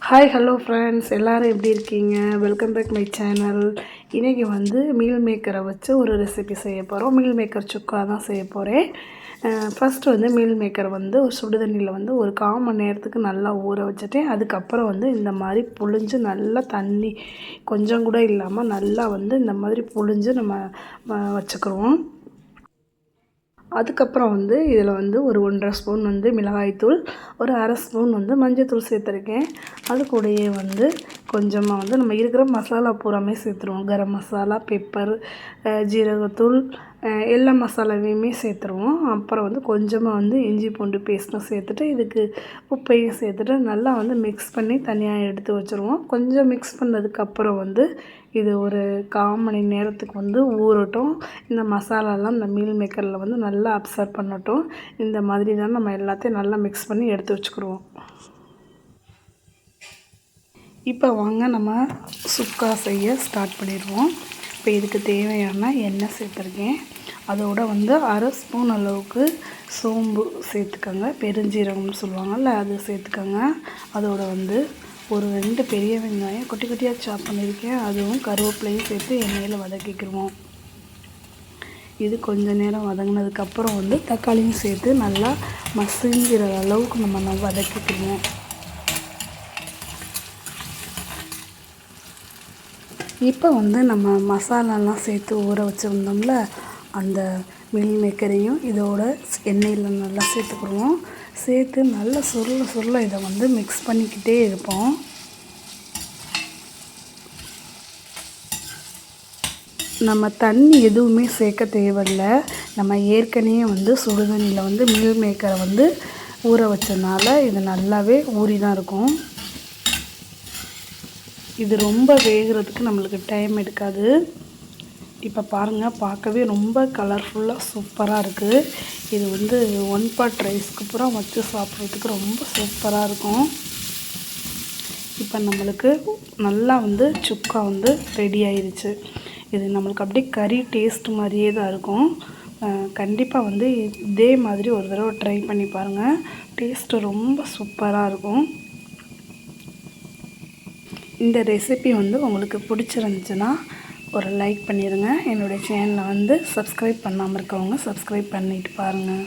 Hi hello friends, எல்லோரும் எப்படி இருக்கீங்க? Welcome back my channel. இன்றைக்கி மீல் மேக்கரை வச்சு ஒரு ரெசிபி செய்ய போகிறோம். மீல் மேக்கர் சுக்கா தான் செய்ய போகிறேன். ஃபஸ்ட்டு மீல் மேக்கர் ஒரு சுடுதண்ணியில் ஒரு 1/4 மணி நேரத்துக்கு நல்லா ஊற வச்சுட்டேன். அதுக்கப்புறம் இந்த மாதிரி புழிஞ்சு நல்லா தண்ணி கொஞ்சம் கூட இல்லாமல் நல்லா இந்த மாதிரி புழிஞ்சு நம்ம வச்சுக்கிறோம். அதுக்கப்புறம் இதில் ஒரு 1.5 ஸ்பூன் மிளகாய்த்தூள், ஒரு 1/2 ஸ்பூன் மஞ்சள்தூள் சேர்த்துருக்கேன். அது கூடயே கொஞ்சமாக நம்ம இருக்கிற மசாலா பூராமே சேர்த்துருவோம். கரம் மசாலா, பெப்பர், ஜீரகத்தூள், எல்லா மசாலாவையுமே சேர்த்துருவோம். அப்புறம் கொஞ்சமாக இஞ்சி பூண்டு பேஸ்ட்டும் சேர்த்துட்டு இதுக்கு உப்பையும் சேர்த்துட்டு நல்லா மிக்ஸ் பண்ணி தனியாக எடுத்து வச்சுருவோம். கொஞ்சம் மிக்ஸ் பண்ணதுக்கப்புறம் இது ஒரு 1/4 மணி நேரத்துக்கு ஊறட்டும். இந்த மசாலாலாம் இந்த மீல் மேக்கரில் நல்லா அப்சர்வ் பண்ணட்டும். இந்த மாதிரி தான் நம்ம எல்லாத்தையும் நல்லா மிக்ஸ் பண்ணி எடுத்து வச்சுக்கிடுவோம். இப்போ வாங்க நம்ம சுக்கா செய்ய ஸ்டார்ட் பண்ணிடுவோம். இப்போ இதுக்கு தேவையான எண்ணெய் சேர்த்துருக்கேன். அதோட 1/2 ஸ்பூன் அளவுக்கு சோம்பு சேர்த்துக்கோங்க. பெருஞ்சீரகம்னு சொல்லுவாங்கள்ல, அது சேர்த்துக்கோங்க. அதோட ஒரு 2 பெரிய வெங்காயம் குட்டி குட்டியாக சாப் பண்ணியிருக்கேன். அதுவும் கருவேப்பிலையும் சேர்த்து எண்ணெயில் வதக்கிக்கிடுவோம். இது கொஞ்சம் நேரம் வதங்கினதுக்கப்புறம் தக்காளியும் சேர்த்து நல்லா மசிஞ்சிற அளவுக்கு நம்ம வதக்கிக்கிடுவோம். இப்போ நம்ம மசாலாலாம் சேர்த்து ஊற வச்சுருந்தோம்ல, அந்த மீல் மேக்கரையும் இதோட எண்ணெயில் நல்லா சேர்த்துக்கிடுவோம். சேர்த்து நல்லா சுருள இதை மிக்ஸ் பண்ணிக்கிட்டே இருப்போம். நம்ம தண்ணி எதுவுமே சேர்க்க தேவையில்லை. நம்ம ஏற்கனவே சுடுதண்ணியில் மீல் மேக்கரை ஊற வச்சதுனால இது நல்லாவே ஊறி தான் இருக்கும். இது ரொம்ப வேகிறதுக்கு நம்மளுக்கு டைம் எடுக்காது. இப்போ பாருங்கள், பார்க்கவே ரொம்ப கலர்ஃபுல்லாக சூப்பராக இருக்குது. இது 1 பாட் ரைஸ்க்கு பூரா வச்சு சாப்பிட்றதுக்கு ரொம்ப சூப்பராக இருக்கும். இப்போ நம்மளுக்கு நல்லா சுக்கா ரெடி ஆயிடுச்சு. இது நம்மளுக்கு அப்படியே கறி டேஸ்ட் மாதிரியே தான் இருக்கும். கண்டிப்பாக இதே மாதிரி ஒரு தடவை ட்ரை பண்ணி பாருங்கள். டேஸ்ட்டு ரொம்ப சூப்பராக இருக்கும். இந்த ரெசிபி உங்களுக்கு பிடிச்சிருந்துச்சுன்னா ஒரு லைக் பண்ணிடுங்க. என்னுடைய சேனலை சப்ஸ்கிரைப் பண்ணாமல் இருக்கவங்க சப்ஸ்கிரைப் பண்ணிட்டு பாருங்கள்.